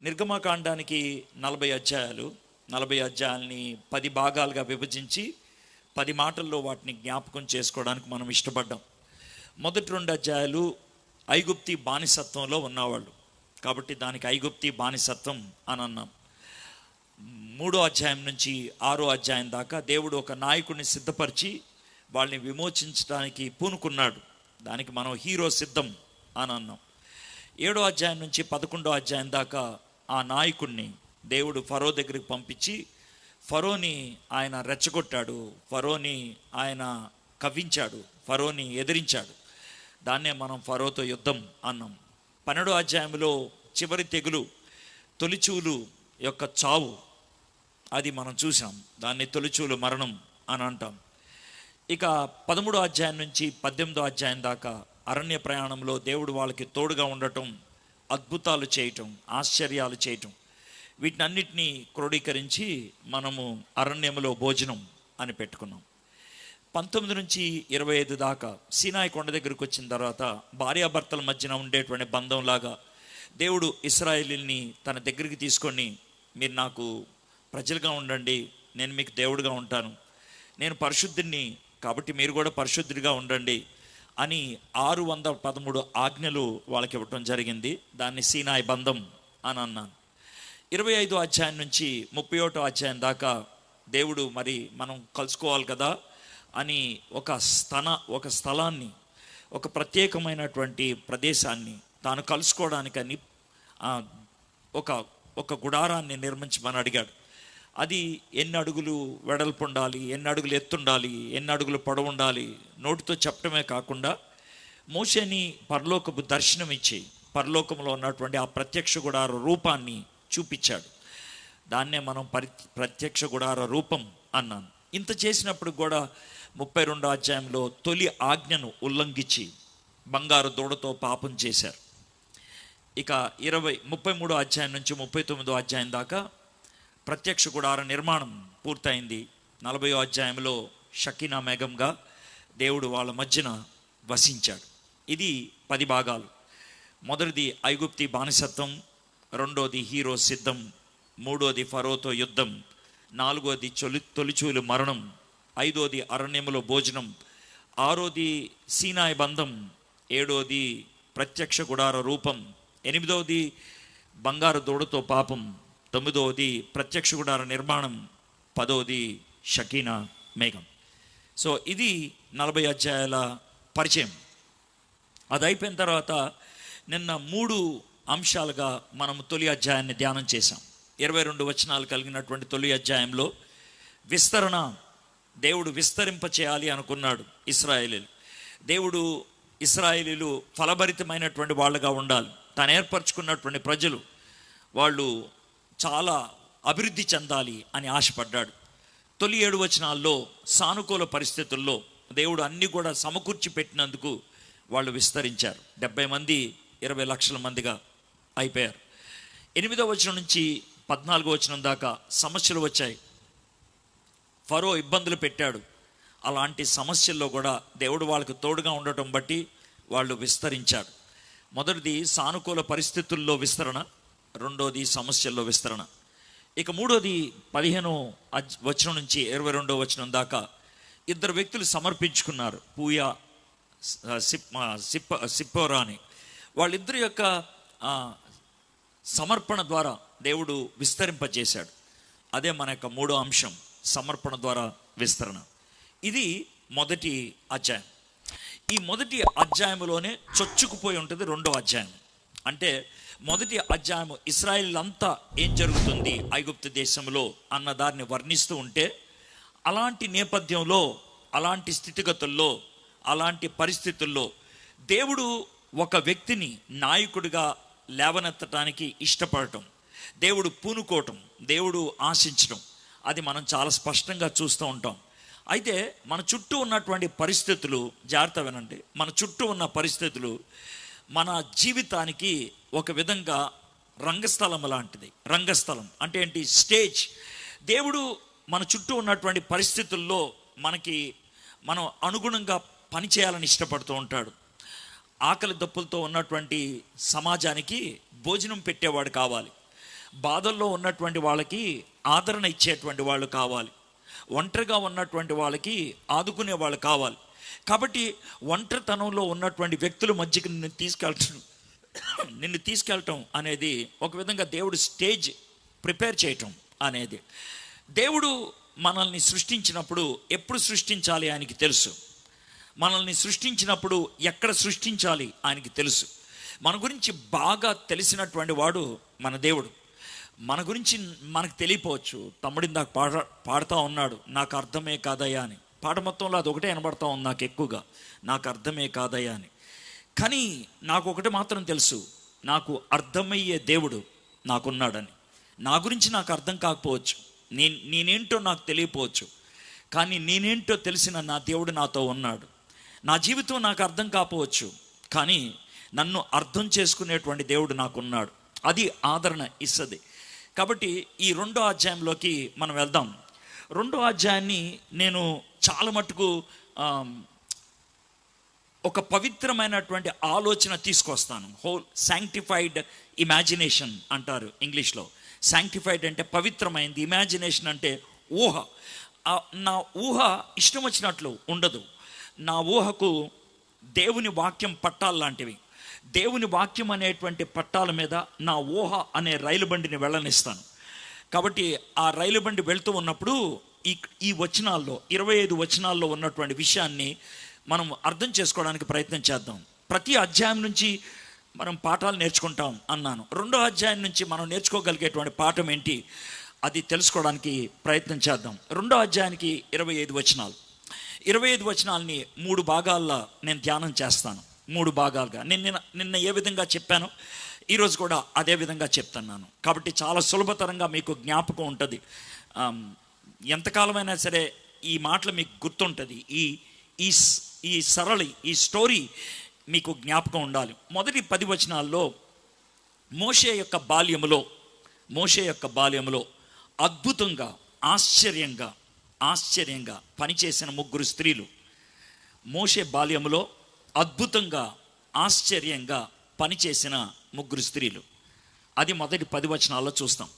నిర్గమకాండానికి 40 అధ్యాయాలు. 40 అధ్యాయాల్ని 10 భాగాలుగా విభజించి 10 మాటల్లో వాటిని జ్ఞాపకం చేసుకోవడానికి మనం ఇష్టపడ్డాం. మొదటి 2 అధ్యాయాలు ఐగుప్తి బానిసత్వంలో ఉన్నవాళ్ళు, కాబట్టి దానికి ఐగుప్తి బానిసత్వం అని అన్నాం. 3వ అధ్యాయం నుంచి 6వ అధ్యాయం దాకా దేవుడు ఒక నాయకుడిని సిద్ధపరిచి వాళ్ళని విమోచించడానికి పూనుకున్నాడు. దానికి మనం హీరో సిద్ధం అని అన్నాం. 7వ అధ్యాయం నుంచి 11వ అధ్యాయం దాకా ఆ నాయకుడిని దేవుడు ఫరో దగ్గరికి పంపించి ఫరోని ఆయన రెచ్చగొట్టాడు, ఫరోని ఆయన కవ్వించాడు, ఫరోని ఎదిరించాడు. దాన్నే మనం ఫరోతో యుద్ధం అన్నాం. 12వ అధ్యాయంలో చివరి తెగులు తొలిచూలు యొక్క చావు, అది మనం చూసాం. దాన్ని తొలిచూలు మరణం అని అంటాం. ఇక 13వ అధ్యాయం నుంచి 18వ అధ్యాయం దాకా అరణ్య ప్రయాణంలో దేవుడు వాళ్ళకి తోడుగా ఉండటం, అద్భుతాలు చేయటం, ఆశ్చర్యాలు చేయటం, వీటినన్నిటినీ క్రోడీకరించి మనము అరణ్యంలో భోజనం అని పెట్టుకున్నాం. 19 నుంచి 25 దాకా సీనాయి కొండ దగ్గరికి వచ్చిన తర్వాత భార్యాభర్తల మధ్యన ఉండేటువంటి బంధంలాగా దేవుడు ఇశ్రాయేలీల్ని తన దగ్గరికి తీసుకొని, మీరు నాకు ప్రజలుగా ఉండండి, నేను మీకు దేవుడిగా ఉంటాను, నేను పరిశుద్ధుడిని కాబట్టి మీరు కూడా పరిశుద్ధుడిగా ఉండండి అని 613 ఆజ్ఞలు వాళ్ళకి ఇవ్వటం జరిగింది. దాన్ని సీనాయి బంధం అని అన్నాను. 25వ అధ్యాయం నుంచి 31వ అధ్యాయం దాకా దేవుడు మరి మనం కలుసుకోవాలి కదా అని ఒక స్థలాన్ని, ఒక ప్రత్యేకమైనటువంటి ప్రదేశాన్ని తాను కలుసుకోవడానికని ఒక గుడారాన్ని నిర్మించమని అడిగాడు. అది ఎన్ని అడుగులు వెడల్పు ఉండాలి, ఎన్ని అడుగులు ఎత్తుండాలి, ఎన్ని అడుగులు పొడవు ఉండాలి, నోటితో చెప్పడమే కాకుండా మోషేని పరలోకపు దర్శనం ఇచ్చి పరలోకంలో ఉన్నటువంటి ఆ ప్రత్యక్ష గుడార రూపాన్ని చూపించాడు. దాన్నే మనం ప్రత్యక్ష గుడార రూపం అన్నాను. ఇంత చేసినప్పుడు కూడా 32వ అధ్యాయంలో తొలి ఆజ్ఞను ఉల్లంఘించి బంగారు దూడతో పాపం చేశారు. ఇక 33వ అధ్యాయం నుంచి 39వ అధ్యాయం దాకా ప్రత్యక్ష గుడార నిర్మాణం పూర్తయింది. 40వ అధ్యాయంలో షకీనా మేఘంగా దేవుడు వాళ్ళ మధ్యన వసించాడు. ఇది 10 భాగాలు. మొదటిది ఐగుప్తి బానిసత్వం, 2వది హీరో సిద్ధం, 3వది ఫరోతో యుద్ధం, 4వది తొలిచూలు మరణం, 5వది అరణ్యములో భోజనం, 6వది సీనాయి బంధం, 7వది ప్రత్యక్ష గుడార రూపం, 8వది బంగారు దూడతో పాపం, 9వది ప్రత్యక్ష గుడార నిర్మాణం, 10వది షకీనా మేఘం. సో ఇది 40 అధ్యాయాల పరిచయం. అది అయిపోయిన తర్వాత నిన్న 3 అంశాలుగా మనం తొలి అధ్యాయాన్ని ధ్యానం చేశాం. 22 వచనాలు కలిగినటువంటి తొలి అధ్యాయంలో విస్తరణ, దేవుడు విస్తరింప చేయాలి అనుకున్నాడు ఇశ్రాయేలీలు. దేవుడు ఇశ్రాయేలీలు ఫలభరితమైనటువంటి వాళ్ళుగా ఉండాలి, తాను ఏర్పరచుకున్నటువంటి ప్రజలు వాళ్ళు చాలా అభివృద్ధి చెందాలి అని ఆశపడ్డాడు. తొలి 7 వచనాల్లో సానుకూల పరిస్థితుల్లో దేవుడు అన్నీ కూడా సమకూర్చి పెట్టినందుకు వాళ్ళు విస్తరించారు. 70 మంది 20 లక్షల మందిగా అయిపోయారు. 8వ వచనం నుంచి 14వ వచనం దాకా సమస్యలు వచ్చాయి. ఫరో ఇబ్బందులు పెట్టాడు. అలాంటి సమస్యల్లో కూడా దేవుడు వాళ్ళకు తోడుగా ఉండటం బట్టి వాళ్ళు విస్తరించారు. మొదటిది సానుకూల పరిస్థితుల్లో విస్తరణ, 2వది సమస్యల్లో విస్తరణ. ఇక 3వది 15వ వచనం నుంచి 22వ వచనం దాకా 2 వ్యక్తులు సమర్పించుకున్నారు, పూయా సిప్పోరా అని. వాళ్ళిద్దరి యొక్క సమర్పణ ద్వారా దేవుడు విస్తరింపజేశాడు. అదే మన యొక్క 3వ అంశం, సమర్పణ ద్వారా విస్తరణ. ఇది మొదటి అధ్యాయం. ఈ మొదటి అధ్యాయంలోనే చొచ్చుకుపోయి ఉంటుంది 2వ అధ్యాయం. అంటే మొదటి అధ్యాయం ఇశ్రాయేల్ అంతా ఏం జరుగుతుంది ఐగుప్తు దేశంలో అన్న దాన్ని వర్ణిస్తూ ఉంటే, అలాంటి నేపథ్యంలో, అలాంటి స్థితిగతుల్లో, అలాంటి పరిస్థితుల్లో దేవుడు ఒక వ్యక్తిని నాయకుడిగా లేవనెత్తడానికి ఇష్టపడటం, దేవుడు పూనుకోవటం, దేవుడు ఆశించడం, అది మనం చాలా స్పష్టంగా చూస్తూ ఉంటాం. అయితే మన చుట్టూ ఉన్నటువంటి పరిస్థితులు, జాగ్రత్త వినండి, మన చుట్టూ ఉన్న పరిస్థితులు మన జీవితానికి ఒక విధంగా రంగస్థలం లాంటిది. రంగస్థలం అంటే ఏంటి? స్టేజ్. దేవుడు మన చుట్టూ ఉన్నటువంటి పరిస్థితుల్లో మనం అనుగుణంగా పనిచేయాలని ఇష్టపడుతూ ఉంటాడు. ఆకలి దప్పులతో ఉన్నటువంటి సమాజానికి భోజనం పెట్టేవాడు కావాలి. బాధల్లో ఉన్నటువంటి వాళ్ళకి ఆదరణ ఇచ్చేటువంటి వాళ్ళు కావాలి. ఒంటరిగా ఉన్నటువంటి వాళ్ళకి ఆదుకునే వాళ్ళు కావాలి. కాబట్టి ఒంటరితనంలో ఉన్నటువంటి వ్యక్తుల మధ్యకి నిన్ను తీసుకెళ్ళటం అనేది ఒక విధంగా దేవుడు స్టేజ్ ప్రిపేర్ చేయటం అనేది. దేవుడు మనల్ని సృష్టించినప్పుడు ఎప్పుడు సృష్టించాలి ఆయనకి తెలుసు. మనల్ని సృష్టించినప్పుడు ఎక్కడ సృష్టించాలి ఆయనకి తెలుసు. మన గురించి బాగా తెలిసినటువంటి వాడు మన దేవుడు. మన గురించి మనకు తెలియపోవచ్చు. తమ్ముడు ఇందాక పాడుతూ ఉన్నాడు, నాకు అర్థమే కాదయ్యా అని. పాట మొత్తంలో అది ఒకటే వినబడతా ఉంది నాకు ఎక్కువగా, నాకు అర్థమే కాదయ్యా అని. కానీ నాకు ఒకటి మాత్రం తెలుసు, నాకు అర్థమయ్యే దేవుడు నాకున్నాడని. నా గురించి నాకు అర్థం కాకపోవచ్చు, నేనేంటో నాకు తెలియపోవచ్చు, కానీ నేనేంటో తెలిసిన నా దేవుడు నాతో ఉన్నాడు. నా జీవితం నాకు అర్థం కాకపోవచ్చు, కానీ నన్ను అర్థం చేసుకునేటువంటి దేవుడు నాకున్నాడు. అది ఆదరణ ఇస్తుంది. కాబట్టి ఈ 2వ అధ్యాయంలోకి మనం వెళ్దాం. 2వ అధ్యాయాన్ని నేను చాలా మటుకు ఒక పవిత్రమైనటువంటి ఆలోచన తీసుకొస్తాను. హోల్ శాంక్టిఫైడ్ ఇమాజినేషన్ అంటారు ఇంగ్లీష్లో. శాంక్టిఫైడ్ అంటే పవిత్రమైంది, ఇమాజినేషన్ అంటే ఊహ. నా ఊహ ఇష్టం వచ్చినట్లు ఉండదు. నా ఊహకు దేవుని వాక్యం పట్టాలు లాంటివి. దేవుని వాక్యం అనేటువంటి పట్టాల మీద నా ఊహ అనే రైలు బండిని వెళ్ళనిస్తాను. కాబట్టి ఆ రైలు బండి వెళ్తూ ఉన్నప్పుడు ఈ వచనాల్లో 25 వచనాల్లో ఉన్నటువంటి విషయాన్ని మనం అర్థం చేసుకోవడానికి ప్రయత్నం చేద్దాం. ప్రతి అధ్యాయం నుంచి మనం పాఠాలు నేర్చుకుంటాం అన్నాను. 2వ అధ్యాయం నుంచి మనం నేర్చుకోగలిగేటువంటి పాఠం ఏంటి అది తెలుసుకోవడానికి ప్రయత్నం చేద్దాం. 2వ అధ్యాయానికి 25 వచనాలు. 25 వచనాలని 3 భాగాల్లో నేను ధ్యానం చేస్తాను. 3 భాగాలుగా. నిన్న ఏ విధంగా చెప్పానో ఈరోజు కూడా అదే విధంగా చెప్తున్నాను. కాబట్టి చాలా సులభతరంగా మీకు జ్ఞాపకం ఉంటుంది. ఎంతకాలమైనా సరే ఈ మాటలు మీకు గుర్తుంటుంది. ఈ స్టోరీ మీకు జ్ఞాపకం ఉండాలి. మొదటి 10 వచనాల్లో మోషే యొక్క బాల్యములో అద్భుతంగా ఆశ్చర్యంగా పనిచేసిన 3 స్త్రీలు. మోషే బాల్యములో అద్భుతంగా ఆశ్చర్యంగా పనిచేసిన 3 స్త్రీలు. అది మొదటి 10 వచనాల్లో చూస్తాం.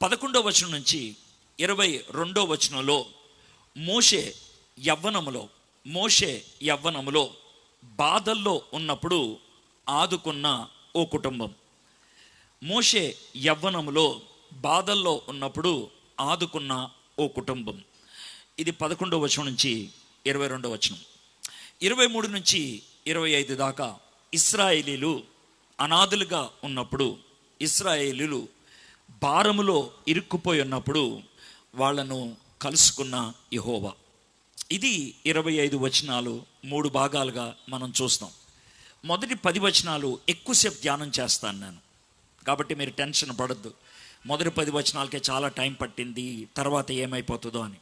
11వ వచనం నుంచి 22వ వచనంలో మోషే యవ్వనములో బాధల్లో ఉన్నప్పుడు ఆదుకున్న ఓ కుటుంబం. మోషే యవ్వనములో బాధల్లో ఉన్నప్పుడు ఆదుకున్న ఓ కుటుంబం. ఇది 11వ వచనం నుంచి 22వ వచనం. 23 నుంచి 25 దాకా ఇశ్రాయేలీలు అనాథులుగా ఉన్నప్పుడు, ఇశ్రాయేలీలు భారములో ఇరుక్కుపోయి ఉన్నప్పుడు వాళ్ళను కలుసుకున్న యెహోవా. ఇది 25 వచనాలు 3 భాగాలుగా మనం చూస్తాం. మొదటి 10 వచనాలు ఎక్కువసేపు ధ్యానం చేస్తాను నేను, కాబట్టి మీరు టెన్షన్ పడద్దు. మొదటి 10 వచనాలకే చాలా టైం పట్టింది, తర్వాత ఏమైపోతుందో అని.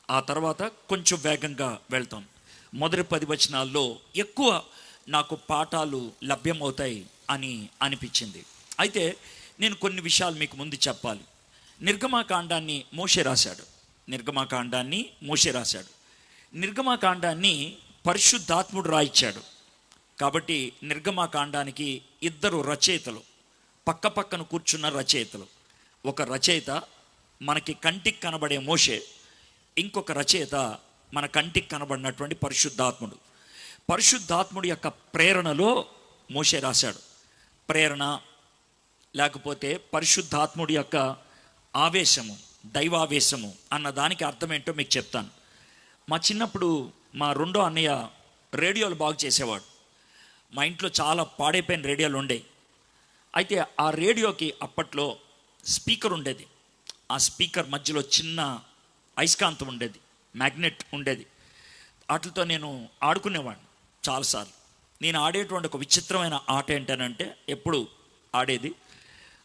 ఆ తర్వాత కొంచెం వేగంగా వెళ్తాం. మొదటి 10 వచనాల్లో ఎక్కువ నాకు పాఠాలు లభ్యమవుతాయి అని అనిపించింది. అయితే నేను కొన్ని విషయాలు మీకు ముందు చెప్పాలి. నిర్గమాకాండాన్ని మోషే రాశాడు. నిర్గమాకాండాన్ని పరిశుద్ధాత్ముడు రాయించాడు. కాబట్టి నిర్గమాకాండానికి 2 రచయితలు, పక్కపక్కన కూర్చున్న రచయితలు. ఒక రచయిత మనకి కంటికి కనబడే మోషే, ఇంకొక రచయిత మన కంటికి కనబడినటువంటి పరిశుద్ధాత్ముడి యొక్క ప్రేరణలో మోషే రాశాడు. ప్రేరణ లేకపోతే పరిశుద్ధాత్ముడి యొక్క ఆవేశము, దైవావేశము అన్న దానికి అర్థం ఏంటో మీకు చెప్తాను. మా చిన్నప్పుడు మా 2వ అన్నయ్య రేడియోలు బాగు చేసేవాడు. మా ఇంట్లో చాలా పాడైపోయిన రేడియోలు ఉండేవి. అయితే ఆ రేడియోకి అప్పట్లో స్పీకర్ ఉండేది. ఆ స్పీకర్ మధ్యలో చిన్న అయస్కాంతం ఉండేది, మ్యాగ్నెట్ ఉండేది. వాటితో నేను ఆడుకునేవాడిని చాలాసార్లు. నేను ఆడేటువంటి ఒక విచిత్రమైన ఆట ఏంటనంటే, ఎప్పుడు ఆడేది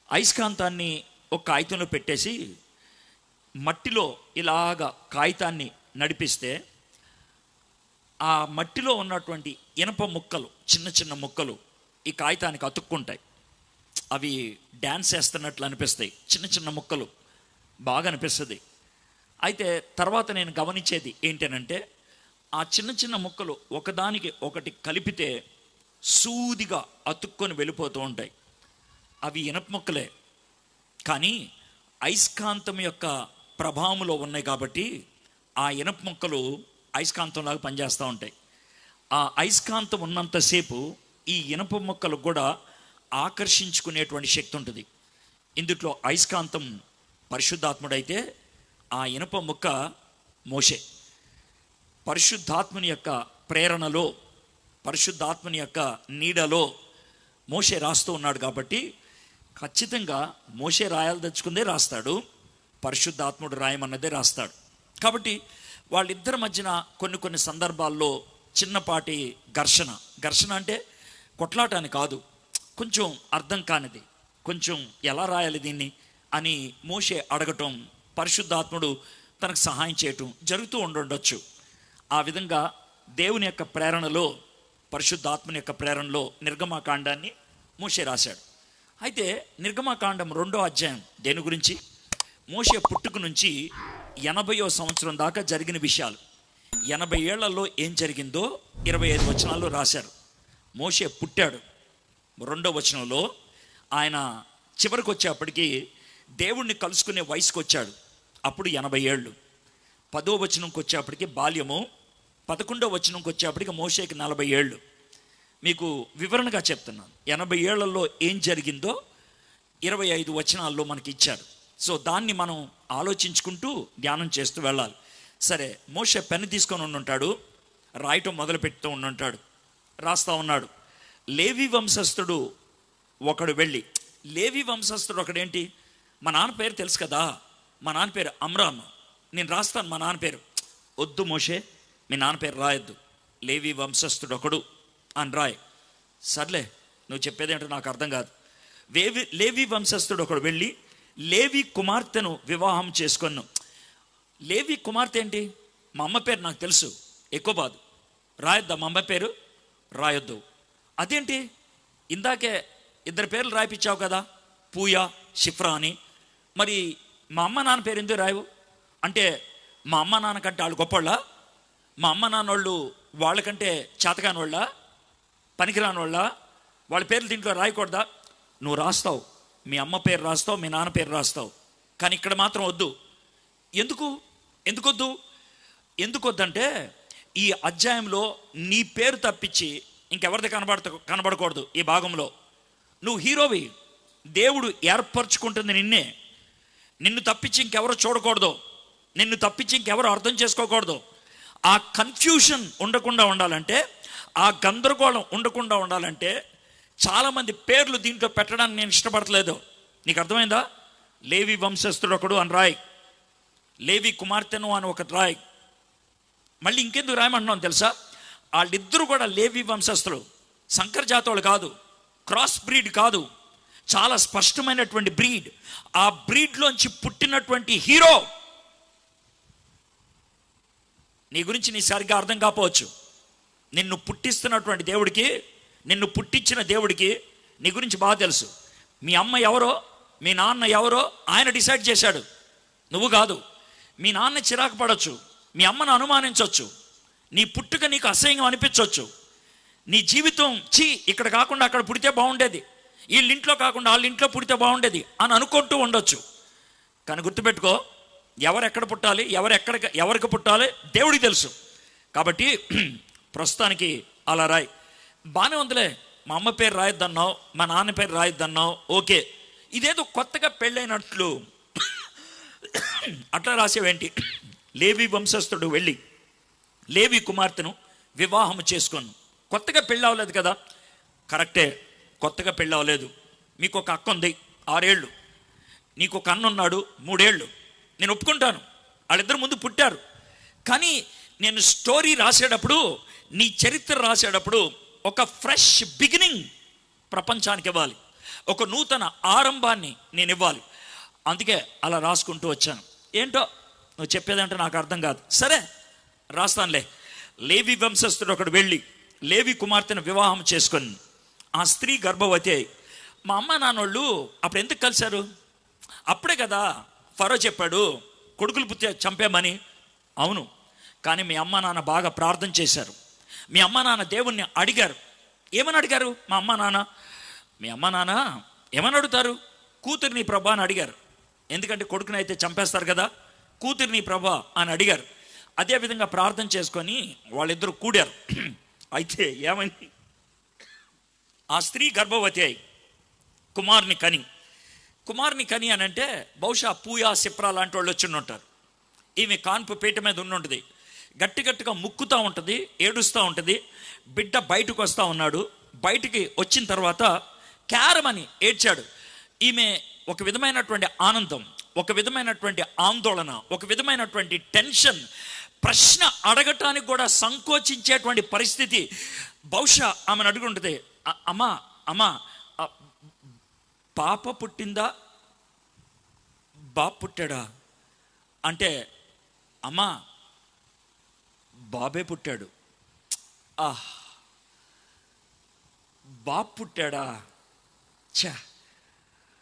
అయస్కాంతాన్ని ఒక కాగితంలో పెట్టేసి మట్టిలో ఇలాగా కాగితాన్ని నడిపిస్తే ఆ మట్టిలో ఉన్నటువంటి ఇనప ముక్కలు, చిన్న ముక్కలు ఈ కాగితానికి అతుక్కుంటాయి. అవి డ్యాన్స్ వేస్తున్నట్లు అనిపిస్తాయి. చిన్న ముక్కలు బాగా అనిపిస్తుంది. అయితే తర్వాత నేను గమనించేది ఏంటనంటే, ఆ చిన్న ముక్కలు ఒకదానికి ఒకటి కలిపితే సూదిగా అతుక్కొని వెళ్ళిపోతూ ఉంటాయి. అవి ఇనప ముక్కలే, కానీ అయస్కాంతం యొక్క ప్రభావంలో ఉన్నాయి కాబట్టి ఆ ఇనప ముక్కలు అయస్కాంతంలాగా పనిచేస్తూ ఉంటాయి. ఆ అయస్కాంతం ఉన్నంతసేపు ఈ ఇనప ముక్కలకు కూడా ఆకర్షించుకునేటువంటి శక్తి ఉంటుంది. ఇందులో అయస్కాంతం పరిశుద్ధాత్ముడైతే ఆ ఇనప ముక్క మోషే. పరిశుద్ధాత్మని యొక్క ప్రేరణలో, పరిశుద్ధాత్మని యొక్క నీడలో మోషే రాస్తూ ఉన్నాడు కాబట్టి ఖచ్చితంగా మోషే రాయాలదలుచుకుందే రాస్తాడు, పరిశుద్ధాత్ముడు రాయమన్నదే రాస్తాడు. కాబట్టి వాళ్ళిద్దరి మధ్యన కొన్ని సందర్భాల్లో చిన్నపాటి ఘర్షణ అంటే కొట్లాట అని కాదు, కొంచెం అర్థం కానిది, కొంచెం ఎలా రాయాలి దీన్ని అని మోషే అడగటం, పరిశుద్ధాత్ముడు తనకు సహాయం చేయటం జరుగుతూ ఉండొచ్చు. ఆ విధంగా దేవుని యొక్క ప్రేరణలో, పరిశుద్ధాత్మని యొక్క ప్రేరణలో నిర్గమాకాండాన్ని మోషే రాశాడు. అయితే నిర్గమాకాండం 2వ అధ్యాయం దేని గురించి? మోషే పుట్టుక నుంచి 80వ సంవత్సరం దాకా జరిగిన విషయాలు. 80 ఏళ్లలో ఏం జరిగిందో 25 వచనాల్లో రాశారు. మోషే పుట్టాడు, 2వ వచనంలో ఆయన చివరికి వచ్చేప్పటికి దేవుణ్ణి కలుసుకునే వయసుకు వచ్చాడు, అప్పుడు 80 ఏళ్ళు. 10వ వచనంకి వచ్చేప్పటికి బాల్యము, 11వ వచనంకి వచ్చేప్పటికి మోషేకి 40 ఏళ్ళు. మీకు వివరణగా చెప్తున్నాను. 80 ఏళ్లలో ఏం జరిగిందో 25 వచనాల్లో మనకి ఇచ్చారు. సో దాన్ని మనం ఆలోచించుకుంటూ ధ్యానం చేస్తూ వెళ్ళాలి. సరే, మోషే పెన్ను తీసుకొని ఉంటాడు, రాయటం మొదలు పెడుతూ ఉంటాడు, రాస్తూ ఉన్నాడు. లేవి వంశస్థుడు ఒకడు వెళ్ళి, లేవి వంశస్థుడు ఒకడేంటి? మా నాన్న పేరు తెలుసు కదా, మా నాన్న పేరు అమ్రామ్, నేను రాస్తాను మా నాన్న పేరు. వద్దు మోషే, మీ నాన్న పేరు రాయొద్దు, లేవి వంశస్థుడు ఒకడు అని రాయ్. సర్లే, నువ్వు చెప్పేదేంటో నాకు అర్థం కాదు. లేవి వంశస్థుడు ఒకడు వెళ్ళి లేవి కుమార్తెను వివాహం చేసుకొను. లేవి కుమార్తె ఏంటి? మా అమ్మ పేరు నాకు తెలుసు, ఎక్కువ బాదు, రాయొద్దా మా అమ్మ పేరు? రాయొద్దు. అదేంటి, ఇందాకే 2 పేర్లు రాయిపించావు కదా, పూయా షిఫ్రా అని, మరి మా అమ్మ నాన్న పేరు ఎందుకు రాయవు? అంటే మా అమ్మ నాన్న కంటే వాళ్ళు గొప్పవాళ్ళ? మా అమ్మ నాన్నోళ్ళు వాళ్ళకంటే చేతకాని వాళ్ళ, పనికిరాని వాళ్ళ? వాళ్ళ పేర్లు దీంట్లో రాయకూడదా? నువ్వు రాస్తావు, మీ అమ్మ పేరు రాస్తావు, మీ నాన్న పేరు రాస్తావు, కానీ ఇక్కడ మాత్రం వద్దు. ఎందుకొద్దు? ఎందుకొద్దంటే ఈ అధ్యాయంలో నీ పేరు తప్పించి ఇంకెవరిది కనబడకూడదు. ఈ భాగంలో నువ్వు హీరోవి, దేవుడు ఏర్పరచుకుంటుంది నిన్నే, నిన్ను తప్పించి ఇంకెవరో చూడకూడదు, నిన్ను తప్పించి ఇంకెవరో అర్థం చేసుకోకూడదు. ఆ కన్ఫ్యూషన్ ఉండకుండా ఉండాలంటే, ఆ గందరగోళం ఉండకుండా ఉండాలంటే చాలామంది పేర్లు దీంట్లో పెట్టడానికి నేను ఇష్టపడట్లేదు. నీకు అర్థమైందా? లేవి వంశస్థుడు ఒకడు అని రాయ్, లేవి కుమార్తెను అని ఒకటి రాయ్. మళ్ళీ ఇంకెందుకు రాయమంటున్నాను తెలుసా? వాళ్ళిద్దరూ కూడా లేవి వంశస్థులు, సంకర జాతోళ్ళు కాదు, క్రాస్ బ్రీడ్ కాదు, చాలా స్పష్టమైనటువంటి బ్రీడ్. ఆ బ్రీడ్లోంచి పుట్టినటువంటి హీరో. నీ గురించి నీ సరిగ్గా అర్థం కాకపోవచ్చు, నిన్ను పుట్టిస్తున్నటువంటి దేవుడికి, నిన్ను పుట్టించిన దేవుడికి నీ గురించి బాగా తెలుసు. మీ అమ్మ ఎవరో, మీ నాన్న ఎవరో ఆయన డిసైడ్ చేశాడు, నువ్వు కాదు. మీ నాన్న చిరాకు పడవచ్చు, మీ అమ్మను అనుమానించవచ్చు, నీ పుట్టుక నీకు అసహ్యంగా అనిపించవచ్చు, నీ జీవితం ఇక్కడ కాకుండా అక్కడ పుడితే బాగుండేది, వీళ్ళింట్లో కాకుండా వాళ్ళ ఇంట్లో పుడితే బాగుండేది అని అనుకుంటూ ఉండొచ్చు. కానీ గుర్తుపెట్టుకో, ఎవరెక్కడ పుట్టాలి, ఎవరికి పుట్టాలి దేవుడికి తెలుసు. కాబట్టి ప్రస్తుతానికి అలా రాయి. బాగానే ఉందిలే, మా అమ్మ పేరు రాయొద్దన్నావు, మా నాన్న పేరు రాయొద్దన్నావు, ఓకే. ఇదేదో కొత్తగా పెళ్ళైనట్లు అట్లా రాసేవేంటి? లేవి వంశస్థుడు వెళ్ళి లేవి కుమార్తెను వివాహం చేసుకొను. కొత్తగా పెళ్ళి అవ్వలేదు కదా? కరెక్టే, కొత్తగా పెళ్ళి అవ్వలేదు. మీకు ఒక అక్క ఉంది 6 ఏళ్ళు, నీకు ఒక అన్న ఉన్నాడు 3 ఏళ్ళు, నేను ఒప్పుకుంటాను, వాళ్ళిద్దరు ముందు పుట్టారు. కానీ నేను స్టోరీ రాసేటప్పుడు, నీ చరిత్ర రాసేటప్పుడు ఒక ఫ్రెష్ బిగినింగ్ ప్రపంచానికి ఇవ్వాలి, ఒక నూతన ఆరంభాన్ని నేను ఇవ్వాలి. అందుకే అలా రాసుకుంటూ వచ్చాను. ఏంటో నువ్వు చెప్పేదంటే నాకు అర్థం కాదు, సరే రాస్తానులే. లేవి వంశస్థుడు ఒకడు వెళ్ళి లేవి కుమార్తెను వివాహం చేసుకొని, ఆ స్త్రీ గర్భవతి అయి. మా అమ్మ నాన్నోళ్ళు అప్పుడు ఎందుకు కలిశారు? అప్పుడే కదా ఫరో చెప్పాడు కొడుకులు పుట్టే చంపేమని. అవును, కానీ మీ అమ్మ నాన్న బాగా ప్రార్థన చేశారు, మీ అమ్మ నాన్న దేవుణ్ణి అడిగారు. ఏమని అడిగారు? మీ అమ్మ నాన్న ఏమని అడుగుతారు? కూతురిని ప్రభా అని అడిగారు. ఎందుకంటే కొడుకుని అయితే చంపేస్తారు కదా, కూతురిని ప్రభా అని అడిగారు. అదేవిధంగా ప్రార్థన చేసుకొని వాళ్ళిద్దరూ కూడారు. అయితే ఏమైంది, ఆ స్త్రీ గర్భవతి అయి కుమారుని కని అని అంటే బహుశా పూయా సిప్రా లాంటి వాళ్ళు వచ్చి ఉంటారు. ఈమె కాన్పు పీట మీద ఉంటుంది, గట్టిగా ముక్కుతూ ఉంటుంది, ఏడుస్తూ ఉంటుంది. బిడ్డ బయటకు వస్తూ ఉన్నాడు. బయటికి వచ్చిన తర్వాత క్యారమని ఏడ్చాడు. ఈమె ఒక విధమైనటువంటి ఆనందం, ఒక విధమైనటువంటి ఆందోళన, ఒక విధమైనటువంటి టెన్షన్, ప్రశ్న అడగటానికి కూడా సంకోచించేటువంటి పరిస్థితి. బహుశా ఆమెను అడుగుంటుంది, అమ్మా పాప పుట్టిందా, బాబు పుట్టాడా అంటే, అమ్మా బాబే పుట్టాడు. బాబు పుట్టాడా, చా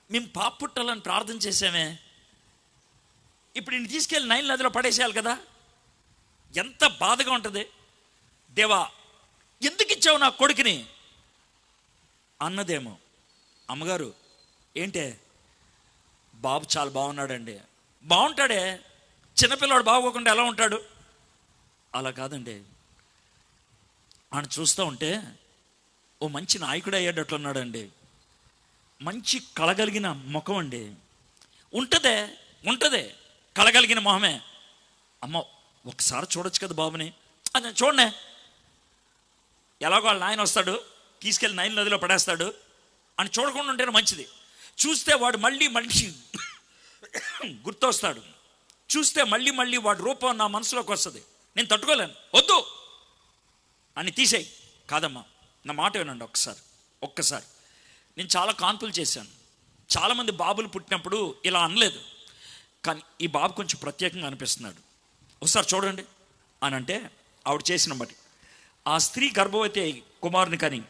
మేము పాప పుట్టాలని ప్రార్థన చేసామే, ఇప్పుడు ఇంటికి తీసుకెళ్ళి నైల్ నదిలో పడేసేయాలి కదా. ఎంత బాధగా ఉంటుంది. దేవా ఎందుకు ఇచ్చావు నా కొడుకుని అన్నదేమో. అమ్మగారు ఏంటే, బాబు చాలా బాగున్నాడండి. బాగుంటాడే, చిన్నపిల్లవాడు బాగోకుండా ఎలా ఉంటాడు? అలా కాదండి, ఆయన చూస్తూ ఉంటే ఓ మంచి నాయకుడు అయ్యేటట్లున్నాడండి. మంచి కళగలిగిన ముఖం అండి. ఉంటదే కళగలిగిన మొహమే. అమ్మ ఒకసారి చూడొచ్చు కదా బాబుని. అదే చూడనే, ఎలాగో వాళ్ళ నాయన వస్తాడు, తీసుకెళ్ళి నైల్ నదిలో పడేస్తాడు అని చూడకుండా ఉంటేనే మంచిది. చూస్తే వాడు మళ్ళీ గుర్తొస్తాడు. చూస్తే మళ్ళీ వాడి రూపం నా మనసులోకి వస్తుంది. నేను తట్టుకోలేను, వద్దు అని తీసేయి. కాదమ్మా, నా మాట వినండి ఒక్కసారి. నేను చాలా కాన్పులు చేశాను, చాలామంది బాబులు పుట్టినప్పుడు ఇలా అనలేదు, కానీ ఈ బాబు కొంచెం ప్రత్యేకంగా అనిపిస్తున్నాడు, ఒకసారి చూడండి అని అంటే ఆవిడ చేసిన బట్టి ఆ స్త్రీ గర్భవతి కుమారుని కని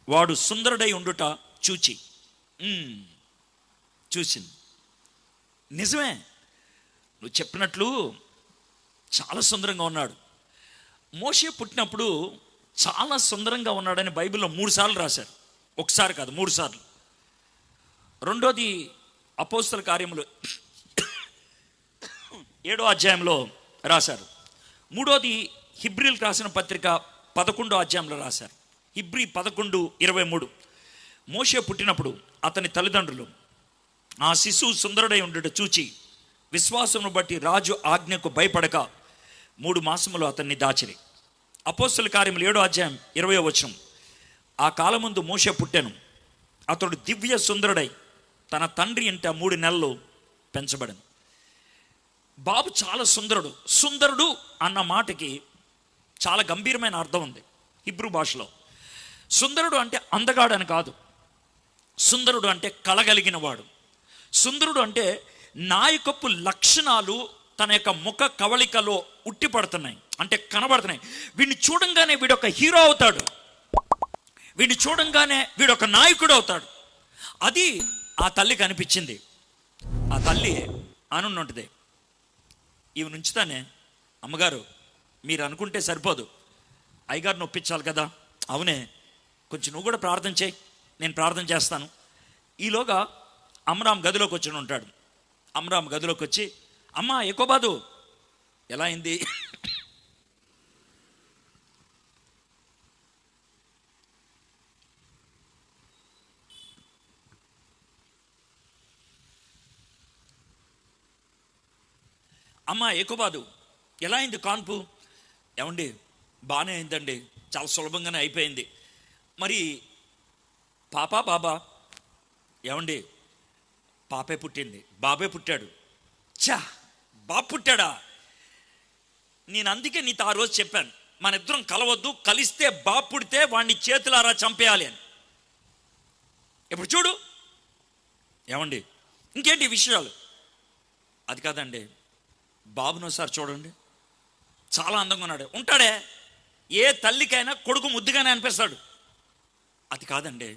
వాడు సుందరుడై ఉండుట చూసింది. నిజమే, నువ్వు చెప్పినట్లు చాలా సుందరంగా ఉన్నాడు. మోషే పుట్టినప్పుడు చాలా సుందరంగా ఉన్నాడని బైబిల్లో 3 సార్లు రాశారు. ఒకసారి కాదు, 3 సార్లు. రెండోది అపోస్తల కార్యములు 7వ అధ్యాయంలో రాశారు. మూడోది హిబ్రీలకు రాసిన పత్రిక 11వ అధ్యాయంలో రాశారు. హిబ్రీ 11:23. మోషే పుట్టినప్పుడు అతని తల్లిదండ్రులు ఆ శిశువు సుందరుడై ఉండట చూచి విశ్వాసమును బట్టి రాజు ఆజ్ఞకు భయపడక 3 మాసములు అతన్ని దాచిరి. అపోస్తల కార్యములు 7వ అధ్యాయం 20వ వచనం. ఆ కాలముందు మోషే పుట్టెను, అతడు దివ్య సుందరుడై తన తండ్రి ఇంట 3 నెలలు పెంచబడెను. బాబు చాలా సుందరుడు అన్న మాటకి చాలా గంభీరమైన అర్థం ఉంది హిబ్రూ భాషలో. సుందరుడు అంటే అందగాడు అని కాదు, సుందరుడు అంటే కళగలిగిన వాడు. సుందరుడు అంటే నాయకపు లక్షణాలు తన యొక్క ముఖ కవళికలో ఉట్టిపడుతున్నాయి, అంటే కనబడుతున్నాయి. వీడిని చూడంగానే వీడొక హీరో అవుతాడు, వీడిని చూడంగానే వీడొక నాయకుడు అవుతాడు. అది ఆ తల్లికి అనిపించింది. ఆ తల్లి అనుంటుంది, ఇవి నుంచుతానే అమ్మగారు, మీరు అనుకుంటే సరిపోదు, అయ్యగారిని ఒప్పించాలి కదా. అవునే, కొంచెం నువ్వు కూడా ప్రార్థన చేయి, నేను ప్రార్థన చేస్తాను. ఈలోగా అమ్రామ్ గదిలోకి వచ్చి ఉంటాడు. అమ్రామ్ గదిలోకి వచ్చి, అమ్మా ఎకోబాదు ఎలా అయింది? అమ్మా ఎకోబాదు ఎలా అయింది కాన్పు? ఏమండి బాగానే అయిందండి, చాలా సులభంగానే అయిపోయింది. మరి బాబా ఏమండి, పాపే పుట్టింది, బాబే పుట్టాడు. చా, బాబు పుట్టాడా? నేను అందుకే నీతో ఆ రోజు చెప్పాను, మన ఇద్దరం కలవద్దు, కలిస్తే బాబు పుడితే వాడిని చేతులారా చంపేయాలి అని. ఇప్పుడు చూడు ఏమండి, ఇంకేంటి విషయాలు? అది కాదండి, బాబును ఒకసారి చూడండి, చాలా అందంగా ఉన్నాడు. ఉంటాడే, ఏ తల్లికైనా కొడుకు ముద్దుగానే అనిపిస్తాడు. అది కాదండి,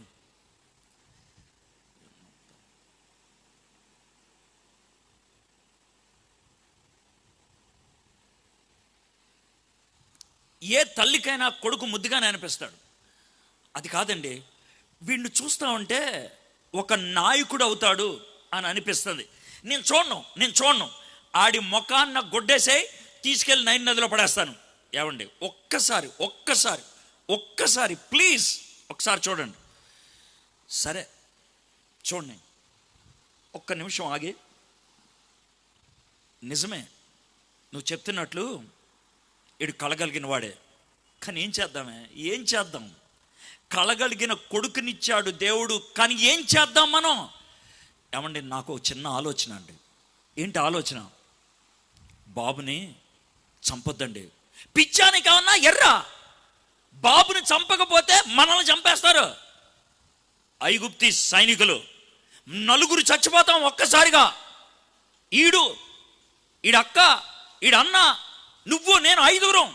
ఏ తల్లికైనా కొడుకు ముద్దుగానే అనిపిస్తాడు. అది కాదండి, వీడిని చూస్తూ ఉంటే ఒక నాయకుడు అవుతాడు అని అనిపిస్తుంది. నేను చూడను. ఆడి ముఖాన్న గుడ్డేసేయి, తీసుకెళ్ళి నైన్ నదిలో పడేస్తాను. ఏమండి, ఒక్కసారి ప్లీజ్ ఒకసారి చూడండి. సరే చూడండి, ఒక్క నిమిషం ఆగి. నిజమే, నువ్వు చెప్తున్నట్లు వీడు కలగలిగిన వాడే. కానీ ఏం చేద్దాం? కలగలిగిన కొడుకునిచ్చాడు దేవుడు, కానీ ఏం చేద్దాం మనం? ఏమండి, నాకు చిన్న ఆలోచన అండి. ఏంటి ఆలోచన? బాబుని చంపొద్దండి. పిచ్చానికి కావన్నా ఎర్రా, బాబుని చంపకపోతే మనల్ని చంపేస్తారు. ఐగుప్తి సైనికులు నలుగురు చచ్చిపోతాం ఒక్కసారిగా. ఈడక్క, ఈడన్న, నువ్వు నేను, ఐదుగురం.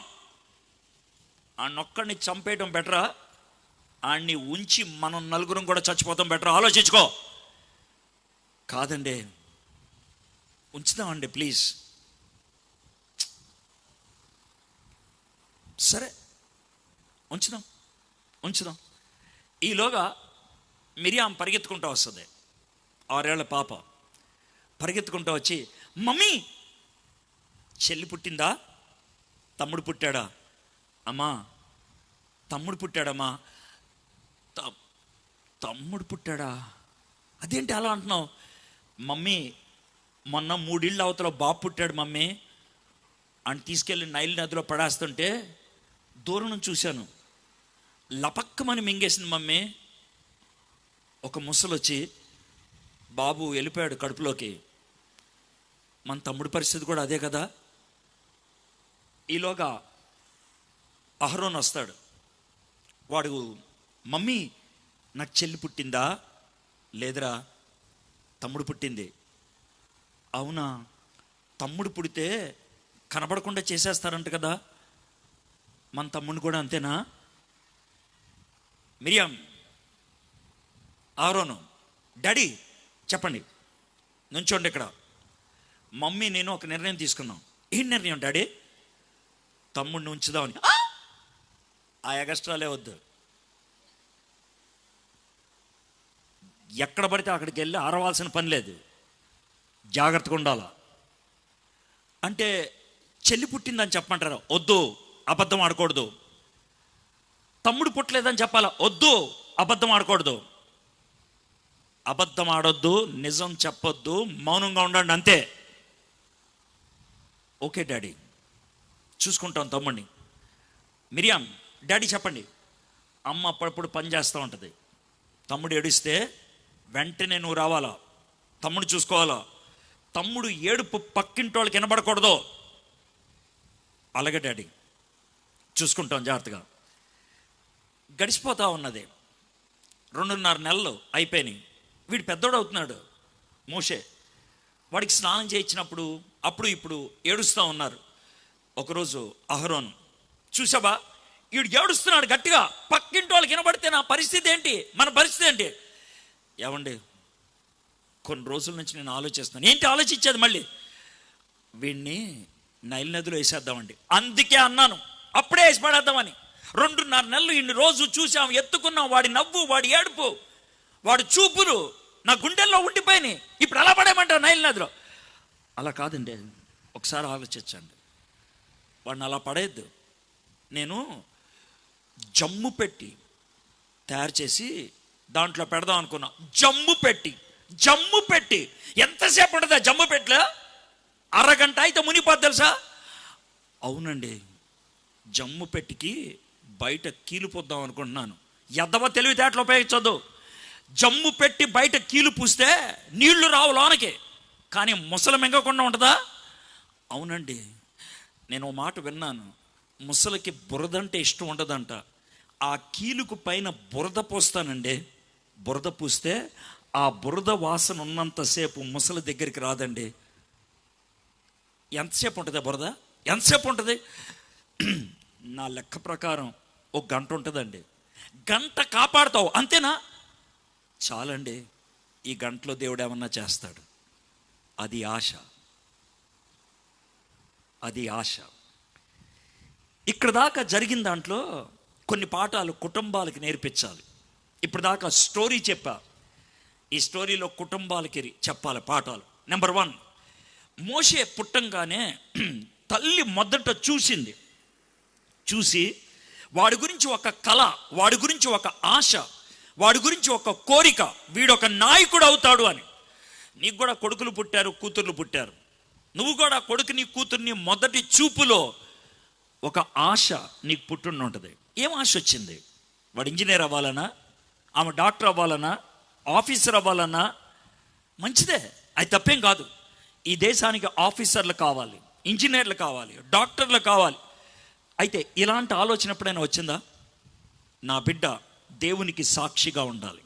ఆడనొక్కడిని చంపేయటం బెటరా, ఆడిని ఉంచి మనం నలుగురం కూడా చచ్చిపోతాం బెటరా? ఆలోచించుకో. కాదండి, ఉంచుదామండి ప్లీజ్. సరే ఉంచుదాం. ఈలోగా మిరియాం పరిగెత్తుకుంటూ వస్తుంది, 6 ఏళ్ల పాప. పరిగెత్తుకుంటూ వచ్చి, మమ్మీ, చెల్లి పుట్టిందా? తమ్ముడు పుట్టాడా? అమ్మా, తమ్ముడు పుట్టాడమ్మా. తమ్ముడు పుట్టాడా? అదేంటి అలా అంటున్నావు? మమ్మీ, మొన్న 3 ఇళ్ళు అవతల బాబు పుట్టాడు మమ్మీ అని తీసుకెళ్ళి నైల్ నదిలో పడేస్తుంటే దూరం నుంచి చూశాను, లపక్కమని మింగేసింది మమ్మీ. ఒక ముసలు వచ్చి, బాబు వెళ్ళిపోయాడు కడుపులోకి. మన తమ్ముడి పరిస్థితి కూడా అదే కదా. ఈలోగా అహరోన్ వస్తాడు. వాడు, మమ్మీ, నాకు చెల్లి పుట్టిందా? లేదురా, తమ్ముడు పుట్టింది. అవునా? తమ్ముడు పుడితే కనబడకుండా చేసేస్తారంట కదా, మన తమ్ముడిని కూడా అంతేనా? మిరియాం, అహరోను, డాడీ చెప్పండి, నుంచోండి ఇక్కడ. మమ్మీ నేను ఒక నిర్ణయం తీసుకున్నాం. ఏం నిర్ణయం డాడీ? తమ్ముడిని ఉంచుదామని. ఆ ఎగస్ట్రాలే వద్దు. ఎక్కడ పడితే అక్కడికి వెళ్ళి అరవాల్సిన పని లేదు, జాగ్రత్తగా ఉండాలా. అంటే చెల్లి పుట్టిందని చెప్పమంటారా? వద్దు, అబద్ధం ఆడకూడదు. తమ్ముడు పుట్టలేదని చెప్పాలా? వద్దు, అబద్ధం ఆడకూడదు. అబద్ధం ఆడొద్దు, నిజం చెప్పొద్దు, మౌనంగా ఉండండి, అంతే. ఓకే డాడీ, చూసుకుంటాం తమ్ముడిని. మిరియాం, డాడీ చెప్పండి. అమ్మ అప్పుడప్పుడు పని చేస్తూ ఉంటుంది. తమ్ముడు ఏడిస్తే వెంటనే నువ్వు రావాలా, తమ్ముడు చూసుకోవాలా. తమ్ముడు ఏడుపు పక్కింటి వాళ్ళకి వినబడకూడదు. అలాగే డాడీ, చూసుకుంటాం జాగ్రత్తగా. గడిచిపోతా ఉన్నది. 2.5 నెలలు అయిపోయినాయి. వీడు పెద్దోడు అవుతున్నాడు, మోషే. వాడికి స్నానం చేయించినప్పుడు అప్పుడు ఇప్పుడు ఏడుస్తూ ఉన్నారు. ఒకరోజు అహరోన్, చూసావా వీడు ఏడుస్తున్నాడు గట్టిగా, పక్కింటి వాళ్ళకి వినబడితే నా పరిస్థితి ఏంటి, మన పరిస్థితి ఏంటి? ఏమండి, కొన్ని రోజుల నుంచి నేను ఆలోచిస్తున్నాను. ఏంటి ఆలోచించేది? మళ్ళీ వీడిని నైల్ నదిలో వేసేద్దామండి. అందుకే అన్నాను అప్పుడే వేసి పడేద్దామని. 2.5 నెలలు ఇన్ని రోజు చూసాం, ఎత్తుకున్నాం. వాడి నవ్వు, వాడి ఏడుపు, వాడి చూపులు నా గుండెల్లో ఉండిపోయినాయి. ఇప్పుడు ఎలా పడేయమంటావు నైల్ నదిలో? అలా కాదండి, ఒకసారి ఆలోచించండి. వాడిని అలా పడేయద్దు. నేను జమ్ము పెట్టి తయారు చేసి దాంట్లో పెడదాం అనుకున్నా. జమ్ము పెట్టి ఎంతసేపు ఉంటుంది ఆ జమ్ము పెట్టిలో? అరగంట అయితే మునిపోద్ది తెలుసా? అవునండి, జమ్ము పెట్టికి బయట కీలు పూద్దాం అనుకుంటున్నాను. ఎద్దవ తెలివితేటలు ఉపయోగించొద్దు. జమ్ము పెట్టి బయట కీలు పూస్తే నీళ్లు రావు లోనకి, కానీ ముసలి మింగకుండా ఉంటుందా? అవునండి, నేను ఓ మాట విన్నాను, ముసలికి బురద అంటే ఇష్టం ఉండదంట. ఆ కీలుకు పైన బురద పోస్తానండి. బురద పూస్తే ఆ బురద వాసన ఉన్నంతసేపు ముసలి దగ్గరికి రాదండి. ఎంతసేపు ఉంటుంది బురద? ఎంతసేపు ఉంటుంది? నా లెక్క ప్రకారం 1 గంట ఉంటుందండి. గంట కాపాడుతావు అంతేనా? చాలండి, ఈ గంటలో దేవుడు ఏమన్నా చేస్తాడు. అది ఆశ. ఇక్కడ దాకా జరిగిన దాంట్లో కొన్ని పాఠాలు కుటుంబాలకు నేర్పించాలి. ఇప్పుడు దాకా స్టోరీ చెప్పా. ఈ స్టోరీలో కుటుంబాలకి చెప్పాలి పాఠాలు. నెంబర్ 1, మోషే పుట్టంగానే తల్లి మొదట చూసి వాడి గురించి ఒక కళ, వాడి గురించి ఒక ఆశ, వాడి గురించి ఒక కోరిక, వీడొక నాయకుడు అవుతాడు అని. నీకు కూడా కొడుకులు పుట్టారు, కూతుర్లు పుట్టారు. నువ్వు కూడా కొడుకుని కూతుర్ని మొదటి చూపులో ఒక ఆశ నీకు పుట్టుండి ఉంటుంది. ఏం ఆశ వచ్చింది? వాడు ఇంజనీర్ అవ్వాలనా, ఆమె డాక్టర్ అవ్వాలనా, ఆఫీసర్ అవ్వాలన్నా? మంచిదే, అది తప్పేం కాదు. ఈ దేశానికి ఆఫీసర్లు కావాలి, ఇంజనీర్లు కావాలి, డాక్టర్లు కావాలి. అయితే ఇలాంటి ఆలోచన ఎప్పుడైనా వచ్చిందా? నా బిడ్డ దేవునికి సాక్షిగా ఉండాలి,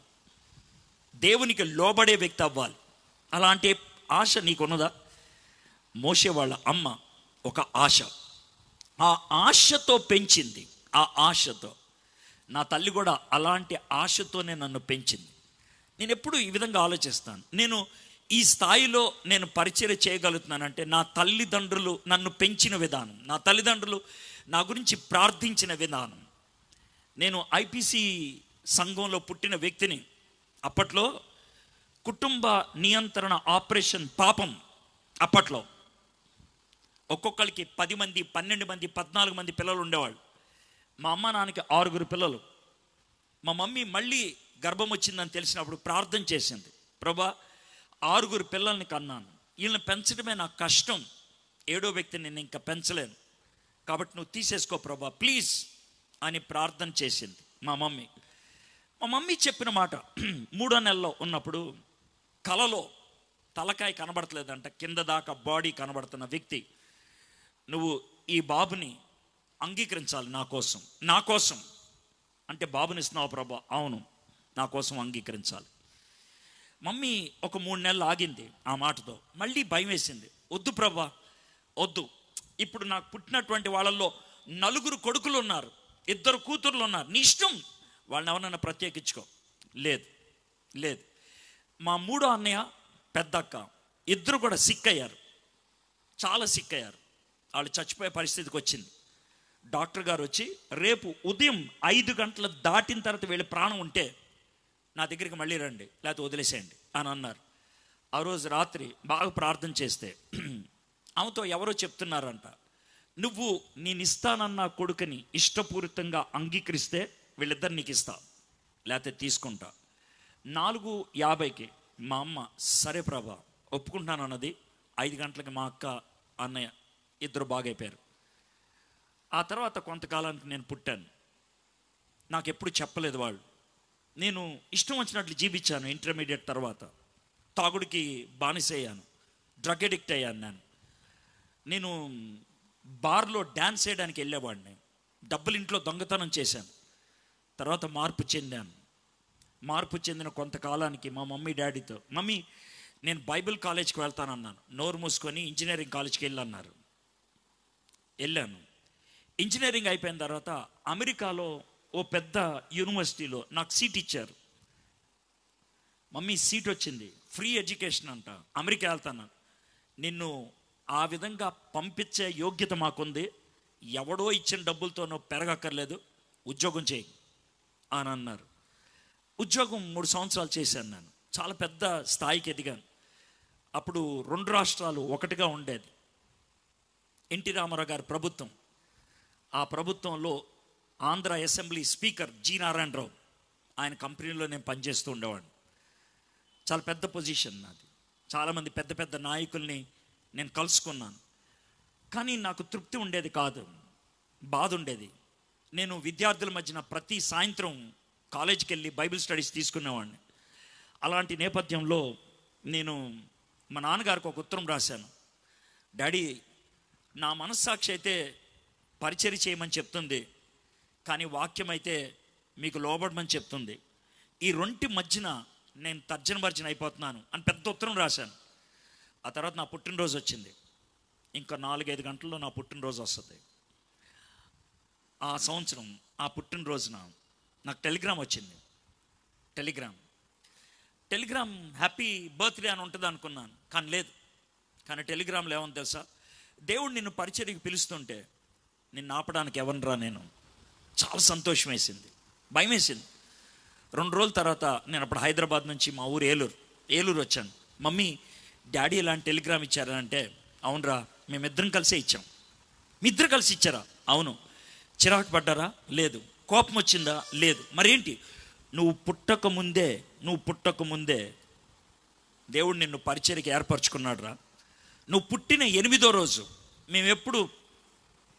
దేవునికి లోబడే వ్యక్తి అవ్వాలి. అలాంటి ఆశ నీకున్నదా? మోషే వాళ్ళ అమ్మ ఒక ఆశ, ఆ ఆశతో పెంచింది. ఆ ఆశతో నా తల్లి కూడా అలాంటి ఆశతోనే నన్ను పెంచింది. నేను ఎప్పుడు ఈ విధంగా ఆలోచిస్తాను. నేను ఈ స్థాయిలో నేను పరిచయం చేయగలుగుతున్నానంటే నా తల్లిదండ్రులు నన్ను పెంచిన విధానం, నా తల్లిదండ్రులు నా గురించి ప్రార్థించిన విధానం. నేను ఐపీసీ సంఘంలో పుట్టిన వ్యక్తిని. అప్పట్లో కుటుంబ నియంత్రణ ఆపరేషన్ పాపం. అప్పట్లో ఒక్కొక్కరికి 10 మంది, 12 మంది, 14 మంది పిల్లలు ఉండేవాళ్ళు. మా అమ్మ నాన్నకి 6 పిల్లలు. మా మమ్మీ మళ్ళీ గర్భం వచ్చిందని తెలిసినప్పుడు ప్రార్థన చేసింది, ప్రభా 6 పిల్లల్ని కన్నాను, వీళ్ళని పెంచడమే నాకు కష్టం, 7వ వ్యక్తిని నేను ఇంకా పెంచలేను, కాబట్టి నువ్వు తీసేసుకో ప్రభా ప్లీజ్ అని ప్రార్థన చేసింది మా మమ్మీ. మా మమ్మీ చెప్పిన మాట, 3వ నెలలో ఉన్నప్పుడు కలలో తలకాయ కనబడట్లేదంట, కింద దాకా బాడీ కనబడుతున్న వ్యక్తి, నువ్వు ఈ బాబుని అంగీకరించాలి నా కోసం అంటే, బాబుని ఇస్తున్నావు ప్రభా? అవును, నా కోసం అంగీకరించాలి. మమ్మీ ఒక 3 నెలలు ఆగింది ఆ మాటతో. మళ్ళీ భయం వేసింది, వద్దు ప్రభా వద్దు, ఇప్పుడు నాకు పుట్టినటువంటి వాళ్ళల్లో 4 కొడుకులు ఉన్నారు, 2 కూతుర్లు ఉన్నారు, నీ ఇష్టం, వాళ్ళని ఎవరన్నా ప్రత్యేకించుకో. లేదు. మా 3వ అన్నయ్య, పెద్దక్క, 2 కూడా సిక్ అయ్యారు, చాలా సిక్ అయ్యారు. వాళ్ళు చచ్చిపోయే పరిస్థితికి వచ్చింది. డాక్టర్ గారు వచ్చి, రేపు ఉదయం 5 గంటలు దాటిన తర్వాత వీళ్ళ ప్రాణం ఉంటే నా దగ్గరికి మళ్ళీ రండి, లేకపోతే వదిలేసేయండి అని అన్నారు. ఆ రోజు రాత్రి బాగా ప్రార్థన చేస్తే ఆమెతో ఎవరో చెప్తున్నారంట, నువ్వు నేను ఇస్తానన్న కొడుకుని ఇష్టపూరితంగా అంగీకరిస్తే వీళ్ళిద్దరు నీకు ఇస్తా, లేకపోతే తీసుకుంటా. 4:50కి మా అమ్మ సరే ప్రభా ఒప్పుకుంటున్నాను అన్నది. 5 గంటలకి మా అక్క అన్నయ్య 2 బాగైపోయారు. ఆ తర్వాత కొంతకాలానికి నేను పుట్టాను. నాకు ఎప్పుడు చెప్పలేదు వాళ్ళు. నేను ఇష్టం వచ్చినట్లు జీవించాను. ఇంటర్మీడియట్ తర్వాత తాగుడికి బానిసయ్యాను, డ్రగ్ అడిక్ట్ అయ్యాను. నేను బార్లో డ్యాన్స్ చేయడానికి వెళ్ళేవాడిని, డబ్బులు ఇంట్లో దొంగతనం చేశాను. తర్వాత మార్పు చెందిన కొంతకాలానికి మా మమ్మీ డాడీతో, మమ్మీ నేను బైబిల్ కాలేజ్కి వెళ్తానన్నాను. నోరు మూసుకొని ఇంజనీరింగ్ కాలేజ్కి వెళ్ళాను. ఇంజనీరింగ్ అయిపోయిన తర్వాత అమెరికాలో ఓ పెద్ద యూనివర్సిటీలో నాకు సీట్ ఇచ్చారు. మమ్మీ సీట్ వచ్చింది, ఫ్రీ ఎడ్యుకేషన్ అంట, అమెరికా వెళ్తాను. నిన్ను ఆ విధంగా పంపించే యోగ్యత మాకుంది, ఎవడో ఇచ్చిన డబ్బులతోనో పెరగక్కర్లేదు, ఉద్యోగం చేయి అని అన్నారు. ఉద్యోగం 3 సంవత్సరాలు చేశాను. నేను చాలా పెద్ద స్థాయికి ఎదిగాను. అప్పుడు 2 రాష్ట్రాలు ఒకటిగా ఉండేది. ఎన్టీ రామారావు గారి ప్రభుత్వం. ఆ ప్రభుత్వంలో Andhra assembly speaker G Narayanarao, ఆయన కంపెనీలో నేను పనిచేస్తూ ఉండేవాడిని. చాలా పెద్ద పొజిషన్ నాది. చాలామంది పెద్ద పెద్ద నాయకుల్ని నేను కలుసుకున్నాను. కానీ నాకు తృప్తి ఉండేది కాదు, బాధ ఉండేది. నేను విద్యార్థుల మధ్యన ప్రతి సాయంత్రం కాలేజీకి వెళ్ళి బైబిల్ స్టడీస్ తీసుకునేవాడిని. అలాంటి నేపథ్యంలో నేను మా నాన్నగారికి ఒక ఉత్తరం రాశాను. డాడీ, నా మనస్సాక్షి అయితే పరిచర్య చేయమని చెప్తుంది, కానీ వాక్యం అయితే మీకు లోబడమని చెప్తుంది. ఈ 2 మధ్యన నేను తర్జన అయిపోతున్నాను అని పెద్ద ఉత్తరం రాశాను. ఆ తర్వాత నా పుట్టినరోజు వచ్చింది. ఇంకా 4-5 గంటల్లో నా పుట్టినరోజు వస్తుంది. ఆ సంవత్సరం ఆ పుట్టినరోజున నాకు టెలిగ్రామ్ వచ్చింది. టెలిగ్రామ్ హ్యాపీ బర్త్డే అని ఉంటుంది అనుకున్నాను, కానీ లేదు. కానీ టెలిగ్రామ్లో ఏమని తెలుసా, దేవుడు నిన్ను పరిచర్యకి పిలుస్తుంటే నిన్ను ఆపడానికి ఎవరినరా నేను. చాలా సంతోషం వేసింది, భయం వేసింది. 2 రోజుల తర్వాత నేను అప్పుడు హైదరాబాద్ నుంచి మా ఊరు ఏలూరు వచ్చాను. మమ్మీ, డాడీ ఇలాంటి టెలిగ్రామ్ ఇచ్చారా అంటే, అవునరా, మేమిద్దరం కలిసే ఇచ్చాం. మీ ఇద్దరు కలిసి ఇచ్చారా? అవును. చిరాకు పడ్డారా? లేదు. కోపం వచ్చిందా? లేదు. మరేంటి? నువ్వు పుట్టక ముందే దేవుడు నిన్ను పరిచర్యకి ఏర్పరచుకున్నాడు రా. నువ్వు పుట్టిన 8వ రోజు మేము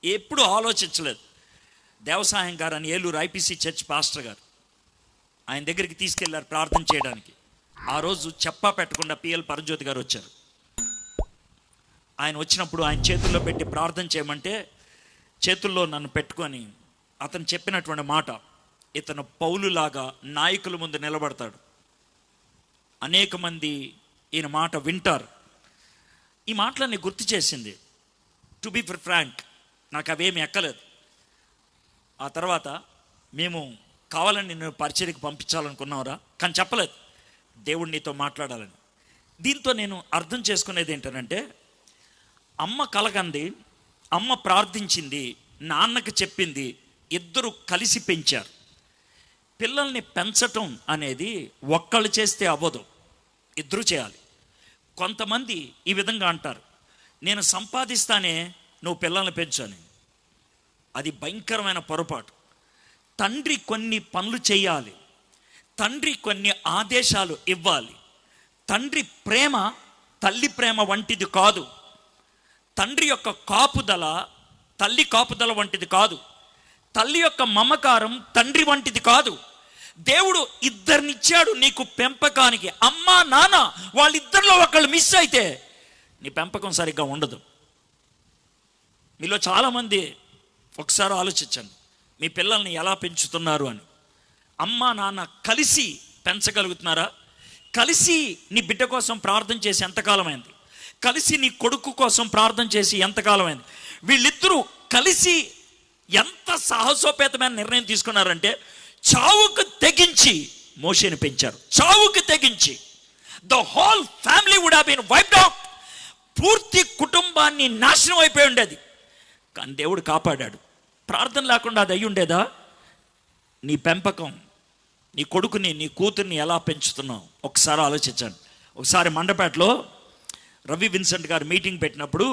ఎప్పుడు ఆలోచించలేదు. దేవసాయం గారు అని ఏలూరు ఐపీసీ చర్చ్ పాస్టర్ గారు, ఆయన దగ్గరికి తీసుకెళ్లారు ప్రార్థన చేయడానికి. ఆ రోజు చెప్పా పెట్టకుండా పిఎల్ పరంజ్యోతి గారు వచ్చారు. ఆయన వచ్చినప్పుడు ఆయన చేతుల్లో పెట్టి ప్రార్థన చేయమంటే చేతుల్లో నన్ను పెట్టుకొని అతను చెప్పినటువంటి మాట, ఇతను పౌలులాగా నాయకుల ముందు నిలబడతాడు, అనేక మంది ఈయన మాట వింటారు. ఈ మాటలన్నీ గుర్తు చేసింది. టు బీ ఫ్రాంక్, నాకు అవేమి ఎక్కలేదు. ఆ తర్వాత మేము కావాలని నిన్ను పరిచర్యకు పంపించాలనుకున్నావురా, కానీ చెప్పలేదు, దేవుడు నీతో మాట్లాడాలని. దీంతో నేను అర్థం చేసుకునేది ఏంటంటే, అమ్మ కలగంది, అమ్మ ప్రార్థించింది, నాన్నకి చెప్పింది, ఇద్దరు కలిసి పెంచారు. పిల్లల్ని పెంచటం అనేది ఒక్కళ్ళు చేస్తే అవ్వదు, ఇద్దరు చేయాలి. కొంతమంది ఈ విధంగా అంటారు, నేను సంపాదిస్తానే నువ్వు పిల్లల్ని పెంచు అని. అది భయంకరమైన పొరపాటు. తండ్రి కొన్ని పనులు చేయాలి, తండ్రి కొన్ని ఆదేశాలు ఇవ్వాలి. తండ్రి ప్రేమ తల్లి ప్రేమ వంటిది కాదు. తండ్రి యొక్క కాపుదల తల్లి కాపుదల వంటిది కాదు. తల్లి యొక్క మమకారం తండ్రి వంటిది కాదు. దేవుడు ఇద్దరినిచ్చాడు నీకు పెంపకానికి. అమ్మ నాన్న వాళ్ళిద్దరిలో ఒకళ్ళు మిస్ అయితే నీ పెంపకం సరిగ్గా ఉండదు. మీలో చాలామంది ఒకసారి ఆలోచించండి, మీ పిల్లల్ని ఎలా పెంచుతున్నారు అని. అమ్మ నాన్న కలిసి పెంచగలుగుతున్నారా? కలిసి నీ బిడ్డ కోసం ప్రార్థన చేసి ఎంతకాలమైంది? కలిసి నీ కొడుకు కోసం ప్రార్థన చేసి ఎంతకాలమైంది? వీళ్ళిద్దరూ కలిసి ఎంత సాహసోపేతమైన నిర్ణయం తీసుకున్నారంటే, చావుకు తెగించి మోషేని పెంచారు. చావుకు తెగించి the whole family would have been wiped out. పూర్తి కుటుంబాన్ని నాశనం అయిపోయి ఉండేది, కానీ దేవుడు కాపాడాడు. ప్రార్థన లేకుండా అది అయ్యి ఉండేదా? నీ పెంపకం, నీ కొడుకుని నీ కూతుర్ని ఎలా పెంచుతున్నావు ఒకసారి ఆలోచించండి. ఒకసారి మండపేటలో రవి విన్సెంట్ గారు మీటింగ్ పెట్టినప్పుడు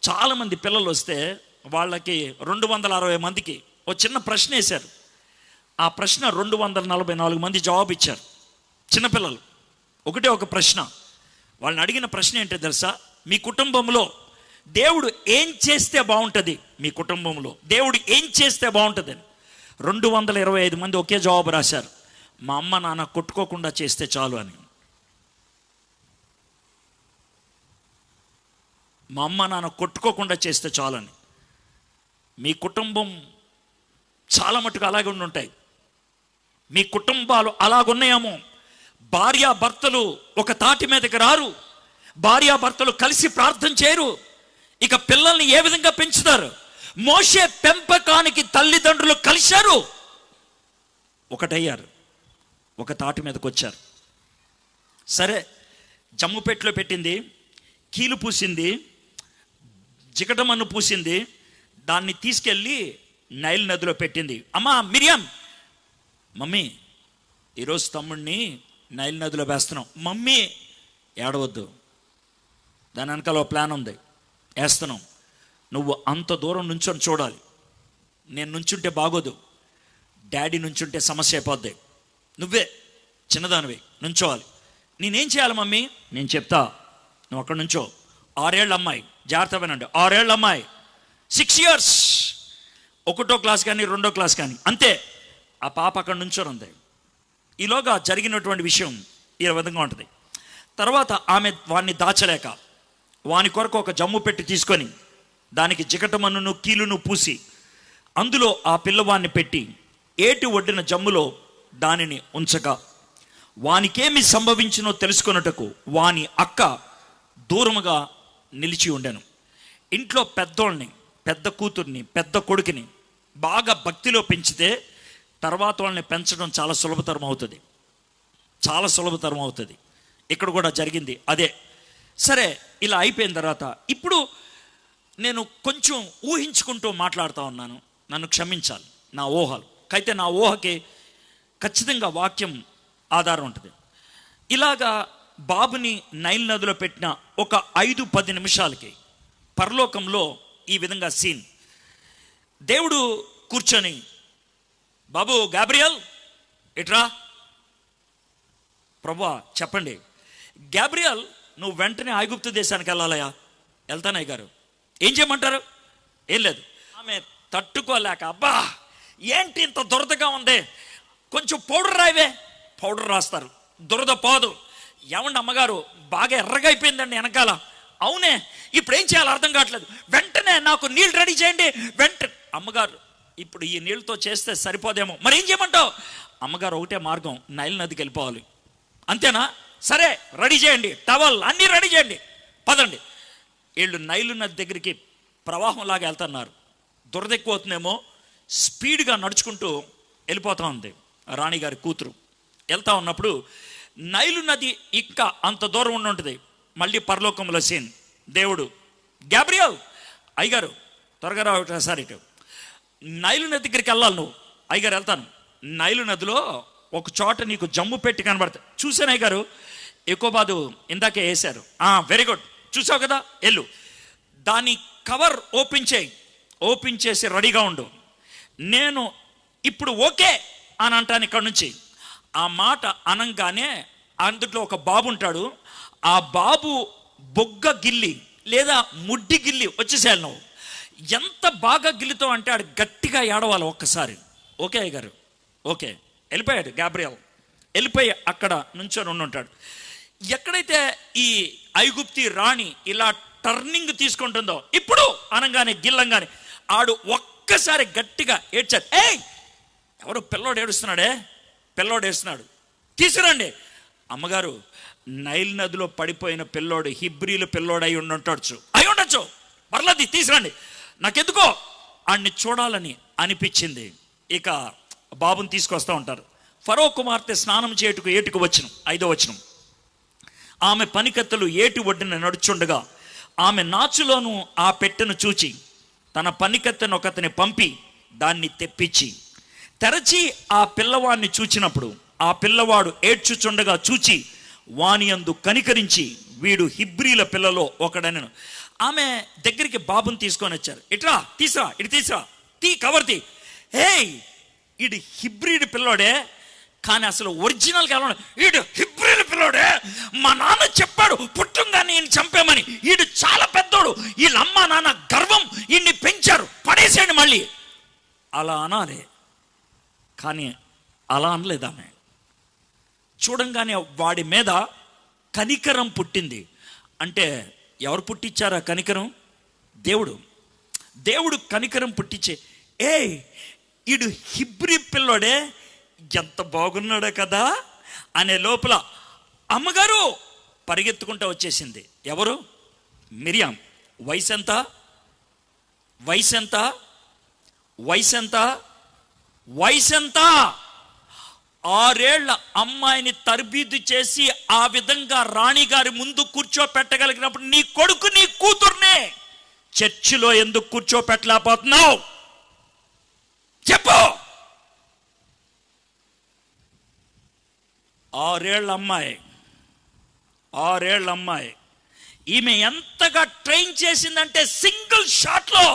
చాలామంది పిల్లలు వస్తే వాళ్ళకి 260 మందికి ఒక చిన్న ప్రశ్న వేశారు. ఆ ప్రశ్న 244 మంది జవాబు ఇచ్చారు. చిన్నపిల్లలు ఒకటే ఒక ప్రశ్న. వాళ్ళని అడిగిన ప్రశ్న ఏంటో తెలుసా? మీ కుటుంబంలో దేవుడు ఏం చేస్తే బాగుంటుంది? మీ కుటుంబంలో దేవుడు ఏం చేస్తే బాగుంటుంది అని 225 మంది ఒకే జవాబు రాశారు, మా అమ్మ నాన్న కొట్టుకోకుండా చేస్తే చాలు అని. మా అమ్మ నాన్న కొట్టుకోకుండా చేస్తే చాలని. మీ కుటుంబం చాలా మటుకు అలాగే ఉండి ఉంటాయి. మీ కుటుంబాలు అలాగున్నాయేమో. భార్యాభర్తలు ఒక తాటి మీదకి రారు, భార్యాభర్తలు కలిసి ప్రార్థన చేయరు. ఇక పిల్లల్ని ఏ విధంగా పెంచుతారు? మోషే పెంపకానికి తల్లిదండ్రులు కలిశారు, ఒకటయ్యారు, ఒక తాటి మీదకి వచ్చారు. సరే, జమ్ము పెట్టెలో పెట్టింది, కీలు పూసింది, జిగటమన్ను పూసింది, దాన్ని తీసుకెళ్ళి నైల్ నదిలో పెట్టింది. అమ్మా మిరియాం, మమ్మీ ఈరోజు తమ్ముడిని నైల్ నదిలో వేస్తున్నాం. మమ్మీ ఏడవద్దు, దాని వెనకాల ప్లాన్ ఉంది, వేస్తున్నాం. నువ్వు అంత దూరం నుంచొని చూడాలి. నేను నుంచుంటే బాగోదు, డాడీ నుంచుంటే సమస్య అయిపోద్ది. నువ్వే చిన్నదానివి నుంచోవాలి. నేనేం చేయాలి మమ్మీ? నేను చెప్తా, నువ్వు అక్కడ నుంచో. 6 ఏళ్ళ అమ్మాయి, జాగ్రత్త వినండి, 6 ఏళ్ళ అమ్మాయి, 6 years, 1వ క్లాస్ కానీ 2వ క్లాస్ కానీ అంతే. ఆ పాప అక్కడ నుంచొని ఉంది. ఈలోగా జరిగినటువంటి విషయం ఈ విధంగా ఉంటుంది. తర్వాత ఆమె వాడిని దాచలేక వాని కొరకు ఒక జమ్ము పెట్టి తీసుకొని దానికి జిగటమన్నును కీలును పూసి అందులో ఆ పిల్లవాడిని పెట్టి ఏటి ఒడ్డిన జమ్ములో దానిని ఉంచగా వానికేమి సంభవించినో తెలుసుకొనుటకు వాని అక్క దూరముగా నిలిచి ఉండెను. ఇంట్లో పెద్దోళ్ళని, పెద్ద కూతుర్ని, పెద్ద కొడుకుని బాగా భక్తిలో పెంచితే తర్వాత వాళ్ళని పెంచడం చాలా సులభతరం అవుతుంది, చాలా సులభతరం అవుతుంది. ఇక్కడ కూడా జరిగింది అదే. సరే, ఇలా అయిపోయిన తర్వాత ఇప్పుడు నేను కొంచెం ఊహించుకుంటూ మాట్లాడుతూ ఉన్నాను, నన్ను క్షమించాలి నా ఊహలు. అయితే నా ఊహకి ఖచ్చితంగా వాక్యం ఆధారం ఉంటుంది. ఇలాగా బాబుని నైల్ నదిలో పెట్టిన ఒక 5-10 నిమిషాలకి పరలోకంలో ఈ విధంగా సీన్. దేవుడు కూర్చొని, బాబు గాబ్రియల్ ఇట్రా. ప్రభువా చెప్పండి. గాబ్రియల్ నువ్వు వెంటనే ఐగుప్తు దేశానికి వెళ్ళాలయా. వెళ్తానయ్య గారు. ఏం చేయమంటారు? ఏం లేదు. ఆమె తట్టుకోలేక, అబ్బా ఏంటి ఇంత దురదగా ఉంది, కొంచెం పౌడర్ రాయివే. పౌడర్ రాస్తారు, దురద పోదు. ఏమండి అమ్మగారు బాగా ఎర్రగా అయిపోయిందండి వెనకాల. అవునే, ఇప్పుడు ఏం చేయాలో అర్థం కావట్లేదు. వెంటనే నాకు నీళ్ళు రెడీ చేయండి. అమ్మగారు ఇప్పుడు ఈ నీళ్ళతో చేస్తే సరిపోదేమో, మరి ఏం చేయమంటావు? అమ్మగారు ఒకటే మార్గం, నైల్ నదికి వెళ్ళిపోవాలి. అంతేనా? సరే రెడీ చేయండి, టవల్ అన్నీ రెడీ చేయండి, పదండి. వీళ్ళు నైలు నది దగ్గరికి ప్రవాహంలాగా వెళ్తున్నారు. దురద ఎక్కువ అవుతుందేమో, స్పీడ్గా నడుచుకుంటూ వెళ్ళిపోతూ ఉంది రాణిగారి కూతురు. వెళ్తా ఉన్నప్పుడు నైలు నది ఇంకా అంత దూరం ఉండి ఉంటుంది. మళ్ళీ పరలోకంలో సీన్. దేవుడు, గాబ్రియల్ అయ్యగారు త్వరగా రా ఒకసారి ఇటు, నైలు నది దగ్గరికి వెళ్ళాలి నువ్వు. అయ్యగారు వెళ్తాను. నైలు నదిలో ఒక చోట నీకు జమ్ము పెట్టి కనబడతాయి. చూసాను అయ్యగారు, ఎక్కుబాదు ఇందాకే వేశారు. వెరీ గుడ్, చూసావు కదా, వెళ్ళు. దాని కవర్ ఓపెన్ చేయి, ఓపెన్ చేసి రెడీగా ఉండు. నేను ఇప్పుడు ఓకే అని అంటాను ఇక్కడ నుంచి. ఆ మాట అనంగానే అందులో ఒక బాబు ఉంటాడు. ఆ బాబు బొగ్గ గిల్లి లేదా ముడ్డి గిల్లి వచ్చేసాను. నువ్వు ఎంత బాగా గిల్లుతావు అంటే ఆడు గట్టిగా ఏడవాలి ఒక్కసారి. ఓకే అయ్య గారు, ఓకే. వెళ్ళిపోయాడు గాబ్రియల్. వెళ్ళిపోయి అక్కడ నుంచొని ఉంటాడు. ఎక్కడైతే ఈ ఐగుప్తి రాణి ఇలా టర్నింగ్ తీసుకుంటుందో, ఇప్పుడు అనగానే గిల్లంగానే ఆడు ఒక్కసారి గట్టిగా ఏడ్చాడు. ఎవరు పిల్లోడు ఏడుస్తున్నాడే, పిల్లోడు ఏడుస్తున్నాడు, తీసుకురండి. అమ్మగారు నైల్ నదిలో పడిపోయిన పిల్లోడు హిబ్రీలు పిల్లోడు అయి ఉండొచ్చు, పర్లేదు తీసుకురండి. నాకెందుకో ఆడిని చూడాలని అనిపించింది. ఇక బాబుని తీసుకొస్తూ ఉంటారు. ఫరో కుమార్తె స్నానం చేయుటకు ఏటుకు వచనం 5వ వచనం. ఆమె పనికత్తెలు ఏటి ఒడ్డున నడుచుండగా ఆమె నాచులోను ఆ పెట్టెను చూచి తన పనికత్తెను ఒకతని పంపి దాన్ని తెప్పించి తెరచి ఆ పిల్లవాడిని చూచినప్పుడు ఆ పిల్లవాడు ఏడ్చుచుండగా చూచి వాని యందు కనికరించి వీడు హిబ్రీల పిల్లలో ఒకడనెను. ఆమె దగ్గరికి బాబుని తీసుకొని వచ్చారు. ఇట్రా తీసురా, ఇటు తీసురా, తీ కవర్ తీ. ఈడు హిబ్రీడు పిల్లోడే, కానీ అసలు ఒరిజినల్గా ఎలా ఈడు హిబ్రీల పిల్లోడే. మా నాన్న చెప్పాడు పుట్టంగానే ఈయన చంపేమని. ఈడు చాలా పెద్దోడు, వీళ్ళమ్మ నాన్న గర్వం ఈయన్ని పెంచారు, పడేసేయండి మళ్ళీ అలా అనాలి. కానీ అలా అనలేదు ఆమె. చూడంగానే వాడి మీద కనికరం పుట్టింది. అంటే ఎవరు పుట్టించారా కనికరం? దేవుడు. దేవుడు కనికరం పుట్టించే, ఈడు హిబ్రీ పిల్లోడే, ఎంత బాగున్నాడో కదా అనే లోపల అమ్మగారు పరిగెత్తుకుంటూ వచ్చేసింది. ఎవరు? మిరియాం. వయసు ఎంత? వయసు ఎంత? వయసు ఎంత? వయసు ఎంత? 6 ఏళ్ల అమ్మాయిని తర్బీదు చేసి ఆ విధంగా రాణిగారి ముందు కూర్చోపెట్టగలిగినప్పుడు నీ కొడుకు నీ కూతుర్నే చర్చిలో ఎందుకు కూర్చోపెట్టలేకపోతున్నావు చెప్పు. 6 ఏళ్ల అమ్మాయి, 6 ఏళ్ల అమ్మాయి. ఈమె ఎంతగా ట్రైన్ చేసిందంటే సింగిల్ షాట్లో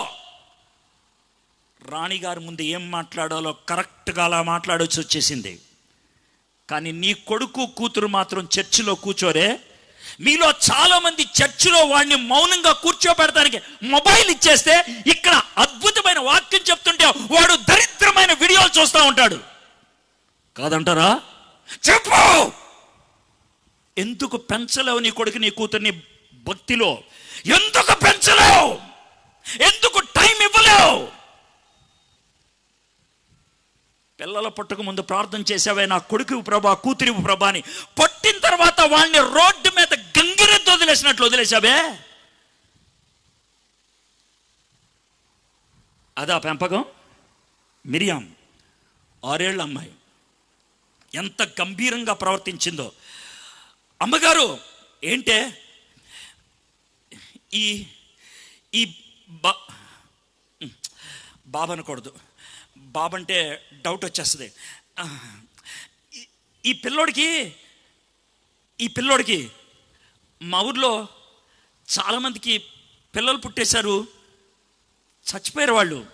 రాణిగారి ముందు ఏం మాట్లాడాలో కరెక్ట్గా అలా మాట్లాడొచ్చి వచ్చేసింది. కానీ నీ కొడుకు కూతురు మాత్రం చర్చిలో కూర్చోరే. మీలో చాలా మంది చర్చిలో వాడిని మౌనంగా కూర్చోబెడతానికి మొబైల్ ఇచ్చేస్తే ఇక్కడ అద్భుతమైన వాక్యం చెప్తుంటే వాడు దరిద్రమైన వీడియోలు చూస్తూ ఉంటాడు. కాదంటారా? చెప్పు, ఎందుకు పెంచలేవు నీ కొడుకు నీ కూతుర్ని భక్తిలో? ఎందుకు పెంచలేవు? ఎందుకు టైం ఇవ్వలేవు? పిల్లల పుట్టక ముందు ప్రార్థన చేసావే, నా కొడుకు ప్రభా కూతురి ప్రభా అని. పుట్టిన తర్వాత వాళ్ళని రోడ్డు మీద గంగిరెద్దు వదిలేసినట్లు వదిలేసావే. అదా పెంపకం? మిరియాం 6 ఏళ్ల అమ్మాయి ఎంత గంభీరంగా ప్రవర్తించిందో. అమ్మగారు ఏంటే ఈ బాబు అనకూడదు, బాబంటే డౌట్ వచ్చేస్తుంది. ఈ పిల్లోడికి మా ఊర్లో చాలామందికి పిల్లలు పుట్టేశారు, చచ్చిపోయారు.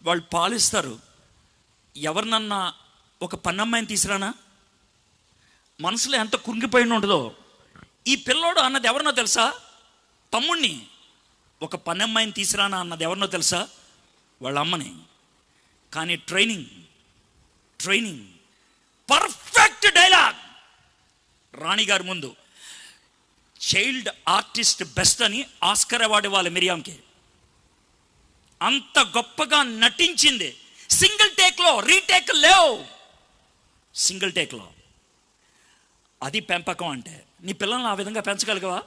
వాళ్ళు పాలిస్తారు. ఎవరినన్నా ఒక పన్నమ్మాయిని తీసురానా? మనసులో ఎంత కుంగిపోయిన ఉండదో. ఈ పిల్లోడు అన్నది ఎవరినో తెలుసా? తమ్ముణ్ణి. ఒక పన్నమ్మాయిని తీసురానా అన్నది ఎవరినో తెలుసా? వాళ్ళ అమ్మని. కానీ ట్రైనింగ్ పర్ఫెక్ట్ డైలాగ్ రాణిగారి ముందు. చైల్డ్ ఆర్టిస్ట్ బెస్ట్ అని ఆస్కర్ అవార్డు ఇవ్వాలి మిరియాంకి. అంత గొప్పగా నటించింది. సింగిల్ టేక్లో, రీటేక్ లేవు, సింగిల్ టేక్లో. అది పెంపకం అంటే. నీ పిల్లల్ని ఆ విధంగా పెంచగలిగవా?